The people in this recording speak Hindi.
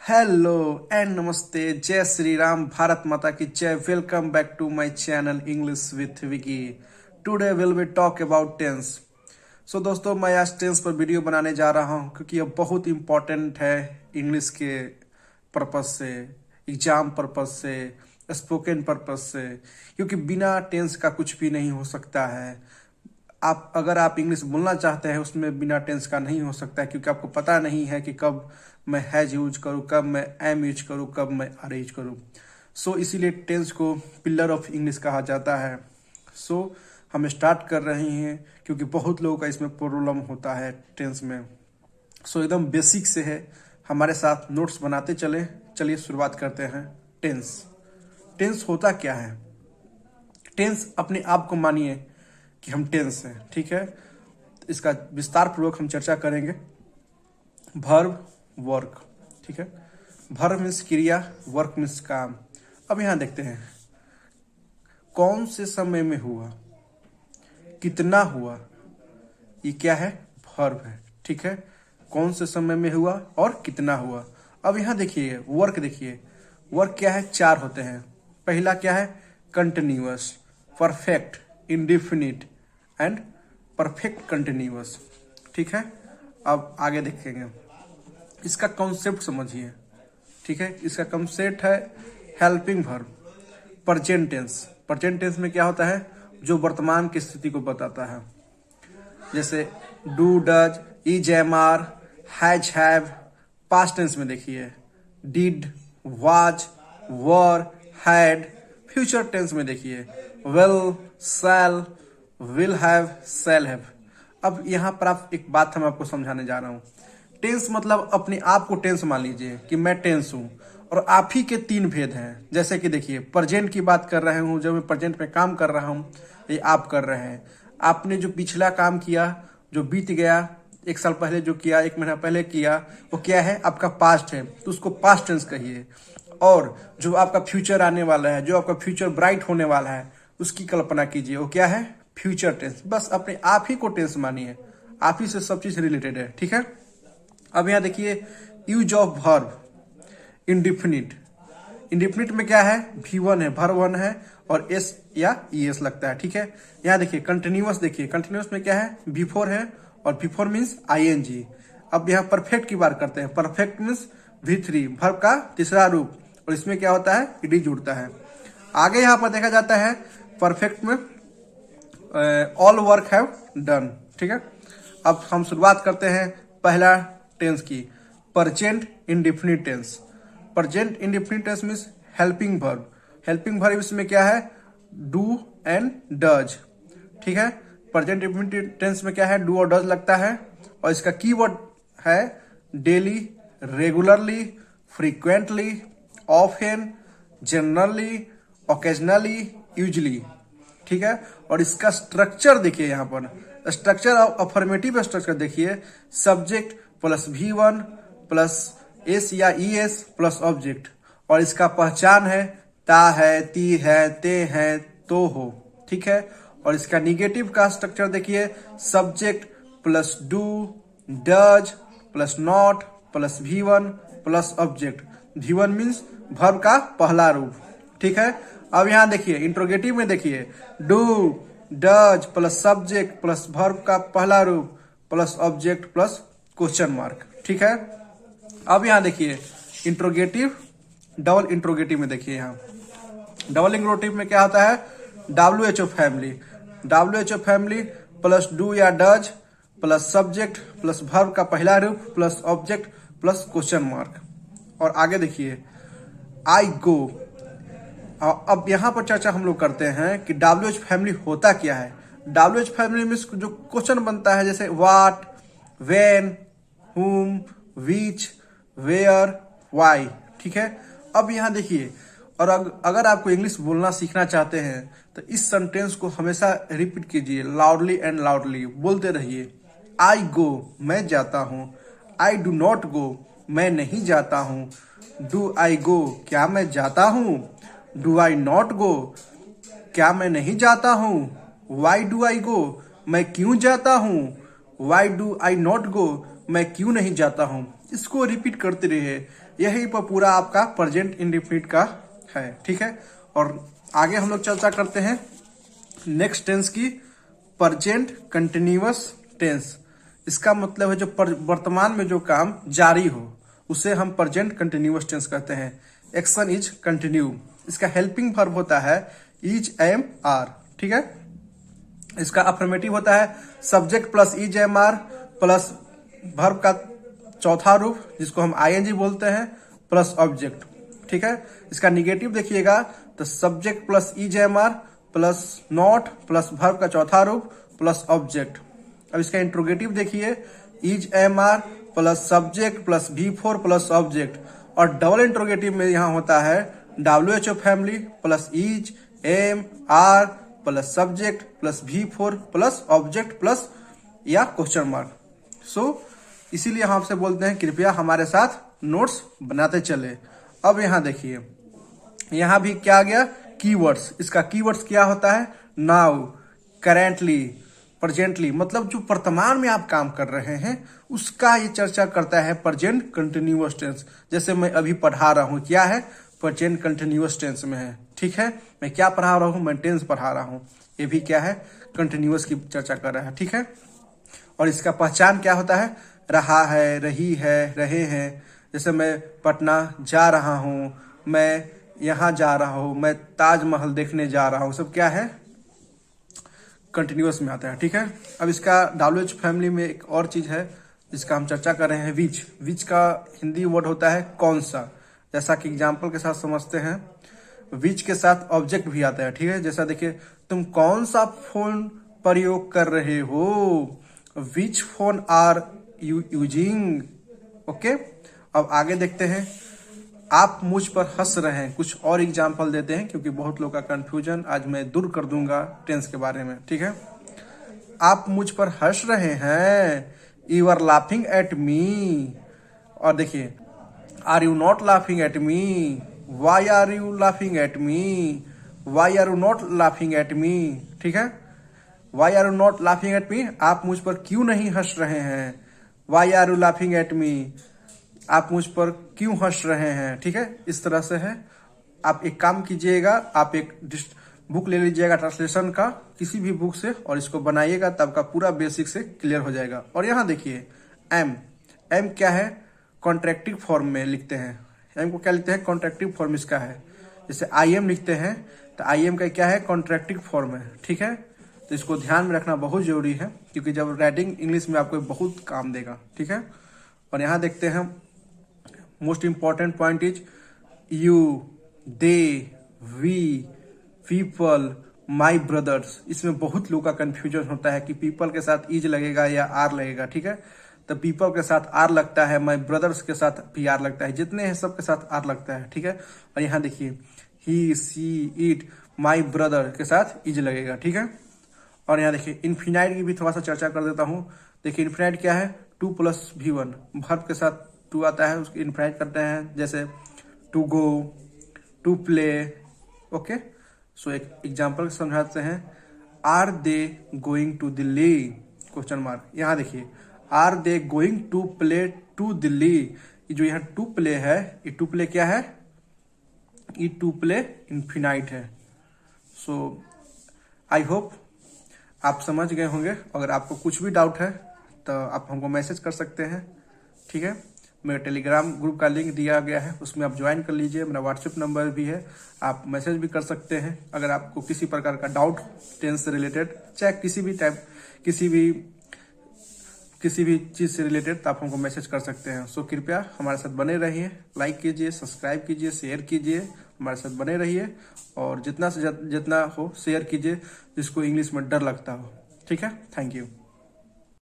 हेलो एंड नमस्ते, जय श्री राम, भारत माता की जय। Welcome back to my channel English with Vicky. Today will be talk about tense. So दोस्तों, मैं आज टेंस पर वीडियो बनाने जा रहा हूं क्योंकि यह बहुत इंपॉर्टेंट है इंग्लिश के पर्पज से, एग्जाम पर्पज से, स्पोकन पर्पज से। क्योंकि बिना टेंस का कुछ भी नहीं हो सकता है। अगर आप इंग्लिश बोलना चाहते हैं उसमें बिना टेंस का नहीं हो सकता है, क्योंकि आपको पता नहीं है कि कब मैं हैज यूज करूँ, कब मैं एम यूज करूँ, कब मैं आर यूज करूँ। सो इसीलिए टेंस को पिलर ऑफ इंग्लिश कहा जाता है। सो हम स्टार्ट कर रहे हैं क्योंकि बहुत लोगों का इसमें प्रॉब्लम होता है टेंस में। सो एकदम बेसिक से है, हमारे साथ नोट्स बनाते चले। चलिए शुरुआत करते हैं। टेंस टेंस होता क्या है? टेंस अपने आप को मानिए कि हम टेंस हैं, ठीक है। इसका विस्तार पूर्वक हम चर्चा करेंगे। वर्ब, वर्क, ठीक है। वर्ब मीन्स क्रिया, वर्क मीन्स काम। अब यहां देखते हैं, कौन से समय में हुआ, कितना हुआ, ये क्या है? वर्ब है, ठीक है। कौन से समय में हुआ और कितना हुआ। अब यहां देखिए वर्क, देखिए वर्क क्या है? चार होते हैं। पहला क्या है? Continuous, perfect, indefinite and perfect continuous, ठीक है। अब आगे देखेंगे, इसका कॉन्सेप्ट समझिए, ठीक है। इसका कॉन्सेप्ट है helping verb, present tense. Present tense में क्या होता है? जो वर्तमान की स्थिति को बताता है। जैसे do, does, is, am, are, has, have. Past tense में देखिए did, was, were, had. Future tense में देखिए will, shall, will have, shall have. अब यहां पर आप एक बात हम आपको समझाने जा रहा हूं। टेंस मतलब अपने आप को टेंस मान लीजिए कि मैं टेंस हूं, और आप ही के तीन भेद हैं। जैसे कि देखिए प्रेजेंट की बात कर रहे हूं, जब मैं प्रेजेंट में काम कर रहा हूं, ये आप कर रहे हैं। आपने जो पिछला काम किया, जो बीत गया, एक साल पहले जो किया, एक महीना पहले किया, वो क्या है? आपका पास्ट है, तो उसको पास्ट टेंस कहिए। और जो आपका फ्यूचर आने वाला है, जो आपका फ्यूचर ब्राइट होने वाला है, उसकी कल्पना कीजिए, वो क्या है? Future tense. बस अपने आप ही को टेंस मानिए, आप ही से सब चीज रिलेटेड है, ठीक है। अब यहां देखिए use of verb, indefinite. Indefinite में क्या है? V1 है, वर्ब 1 है और एस या ईएस लगता है, ठीक है। यहां देखिए कंटिन्यूअस, देखिए कंटिन्यूअस में क्या है? V4 है और V4 मीन्स ING। अब यहाँ परफेक्ट की बात करते हैं। परफेक्ट मीन्स V3, वर्ब का तीसरा रूप, और इसमें क्या होता है? ईडी जुड़ता है। आगे यहाँ पर देखा जाता है परफेक्ट में ऑल वर्क हैव डन, ठीक है। अब हम शुरुआत करते हैं पहला टेंस की, present indefinite tense. Present indefinite tense means helping verb. Helping verb इसमें क्या है? डू एंड डज, ठीक है। प्रेजेंट इंडिफिनिट टेंस में क्या है? डू और डज लगता है, और इसका कीवर्ड है daily, regularly, frequently, often, generally, occasionally, usually, ठीक है। और इसका स्ट्रक्चर देखिए, यहां पर स्ट्रक्चर ऑफ अफर्मेटिव स्ट्रक्चर देखिए, subject plus V1 plus S या ES प्लस ऑब्जेक्ट। और इसका पहचान है ता है, ती है, ते है, तो हो, ठीक है। और इसका निगेटिव का स्ट्रक्चर देखिए, subject plus do, does plus not plus V1 plus object. V1 means verb का पहला रूप, ठीक है। अब यहां देखिए इंट्रोगेटिव में देखिए do, does plus subject plus verb का पहला रूप plus object plus question mark, ठीक है। अब यहां देखिए इंट्रोगेटिव, डबल इंट्रोगेटिव में देखिए, यहां डबल इंट्रोगेटिव में क्या होता है? WHO family, WHO family plus do या does plus subject plus verb का पहला रूप plus object plus question mark. और आगे देखिए आई गो। अब यहां पर चर्चा हम लोग करते हैं कि WH फैमिली होता क्या है। WH फैमिली में जो क्वेश्चन बनता है, जैसे what, when, whom, which, where, why, ठीक है। अब यहां देखिए, और अगर आपको इंग्लिश बोलना सीखना चाहते हैं तो इस सेंटेंस को हमेशा रिपीट कीजिए, लाउडली एंड लाउडली बोलते रहिए। आई गो, मैं जाता हूं। आई डू नॉट गो, मैं नहीं जाता हूं। डू आई गो, क्या मैं जाता हूं। डू आई नॉट गो, क्या मैं नहीं जाता हूं। वाई डू आई गो, मैं क्यों जाता हूं। Why do I not go, मैं क्यों नहीं जाता हूं। इसको रिपीट करते रहिए। यही पर पूरा आपका प्रेजेंट इंडेफिनिट का है। ठीक है, और आगे हम लोग चर्चा करते हैं नेक्स्ट टेंस की, प्रेजेंट कंटिन्यूअस टेंस। इसका मतलब है जो वर्तमान में जो काम जारी हो उसे हम प्रेजेंट कंटिन्यूअस टेंस कहते हैं। एक्शन इज कंटिन्यू, इसका हेल्पिंग वर्ब होता है इज, एम, आर। ठीक है, इसका अफर्मेटिव होता है subject plus is, am, are plus verb का चौथा रूप जिसको हम आईएनजी बोलते हैं प्लस ऑब्जेक्ट। ठीक है, इसका निगेटिव देखिएगा तो subject plus is, am, are plus not plus verb का चौथा रूप प्लस ऑब्जेक्ट। अब इसका इंट्रोगेटिव देखिए, is, am, are plus subject plus V4 plus object, और डबल इंट्रोगेटिव में यहाँ होता है WHO family plus is, am, are plus subject plus V4 plus object plus या क्वेश्चन मार्क। सो इसीलिए हम आपसे बोलते हैं कृपया हमारे साथ नोट्स बनाते चले। अब यहाँ देखिए, यहाँ भी क्या आ गया, कीवर्ड्स। इसका कीवर्ड्स क्या होता है, नाउ, करेंटली, प्रेजेंटली, मतलब जो वर्तमान में आप काम कर रहे हैं उसका ये चर्चा करता है प्रेजेंट कंटिन्यूअस टेंस। जैसे मैं अभी पढ़ा रहा हूँ, क्या है, प्रेजेंट कंटिन्यूअस टेंस में है। ठीक है, मैं क्या पढ़ा रहा हूँ, मैं टेंस पढ़ा रहा हूँ, ये भी क्या है, कंटिन्यूअस की चर्चा कर रहा है। ठीक है, और इसका पहचान क्या होता है, रहा है, रही है, रहे हैं। जैसे मैं पटना जा रहा हूँ, मैं यहाँ जा रहा हूँ, मैं ताजमहल देखने जा रहा हूँ, सब क्या है, कंटिन्यूअस में आता है। ठीक है, अब इसका WH फैमिली में एक और चीज है जिसका हम चर्चा कर रहे हैं, विच। विच का हिंदी वर्ड होता है कौन सा। जैसा कि एग्जाम्पल के साथ समझते हैं, विच के साथ ऑब्जेक्ट भी आता है। ठीक है, जैसा देखिए, तुम कौन सा फोन प्रयोग कर रहे हो, which phone are you using. Okay, अब आगे देखते हैं, आप मुझ पर हंस रहे हैं। कुछ और एग्जाम्पल देते हैं क्योंकि बहुत लोग का कंफ्यूजन आज मैं दूर कर दूंगा टेंस के बारे में। ठीक है, आप मुझ पर हंस रहे हैं, you are laughing at me. और देखिए, are you not laughing at me, why are you laughing at me, why are you not laughing at me. ठीक है, why are you not laughing at me, आप मुझ पर क्यों नहीं हंस रहे हैं, why are you laughing at me, आप मुझ पर क्यों हंस रहे हैं। ठीक है, इस तरह से है। आप एक काम कीजिएगा, आप एक बुक ले लीजिएगा ट्रांसलेशन का, किसी भी बुक से, और इसको बनाइएगा तब का पूरा बेसिक से क्लियर हो जाएगा। और यहाँ देखिए, एम, एम क्या है, कॉन्ट्रैक्टिव फॉर्म में लिखते हैं। एम को क्या लिखते हैं, कॉन्ट्रैक्टिव फॉर्म इसका है। जैसे आई एम लिखते हैं तो आई एम का क्या है, कॉन्ट्रैक्टिव फॉर्म है। ठीक है, तो इसको ध्यान में रखना बहुत जरूरी है क्योंकि जब राइटिंग इंग्लिश में आपको बहुत काम देगा। ठीक है, और यहाँ देखते हैं, most important point is you, they, we, people, my brothers. इसमें बहुत लोग का कंफ्यूजन होता है कि पीपल के साथ इज लगेगा या आर लगेगा। ठीक है, तो पीपल के साथ आर लगता है, माई ब्रदर्स के साथ भी आर लगता है, जितने हैं सबके साथ आर लगता है। ठीक है, और यहाँ देखिए, ही, सी, इट, माई ब्रदर के साथ इज लगेगा। ठीक है, और यहाँ देखिए, इन्फिनाइट की भी थोड़ा सा चर्चा कर देता हूँ। देखिए, इन्फिनाइट क्या है, 2 + V1, वर्ब के साथ 2 आता है, उसको इन्फिनाइट करते हैं। जैसे to go, to play. Okay, so एक एग्जाम्पल समझाते हैं, are they going to Delhi, question mark. यहाँ देखिए, are they going to play to Delhi, ये जो यहाँ टू प्ले है, ये टू प्ले क्या है, ये टू प्ले इन्फिनाइट है। सो आई होप आप समझ गए होंगे। अगर आपको कुछ भी डाउट है तो आप हमको मैसेज कर सकते हैं। ठीक है, मेरे टेलीग्राम ग्रुप का लिंक दिया गया है, उसमें आप ज्वाइन कर लीजिए। मेरा व्हाट्सएप नंबर भी है, आप मैसेज भी कर सकते हैं। अगर आपको किसी प्रकार का डाउट टेंस से रिलेटेड, चाहे किसी भी टाइप, किसी भी चीज़ से रिलेटेड, तो आप हमको मैसेज कर सकते हैं। सो कृपया हमारे साथ बने रहिए, लाइक कीजिए, सब्सक्राइब कीजिए, शेयर कीजिए, हमारे साथ बने रहिए, और जितना से जितना हो शेयर कीजिए जिसको इंग्लिश में डर लगता हो। ठीक है, थैंक यू।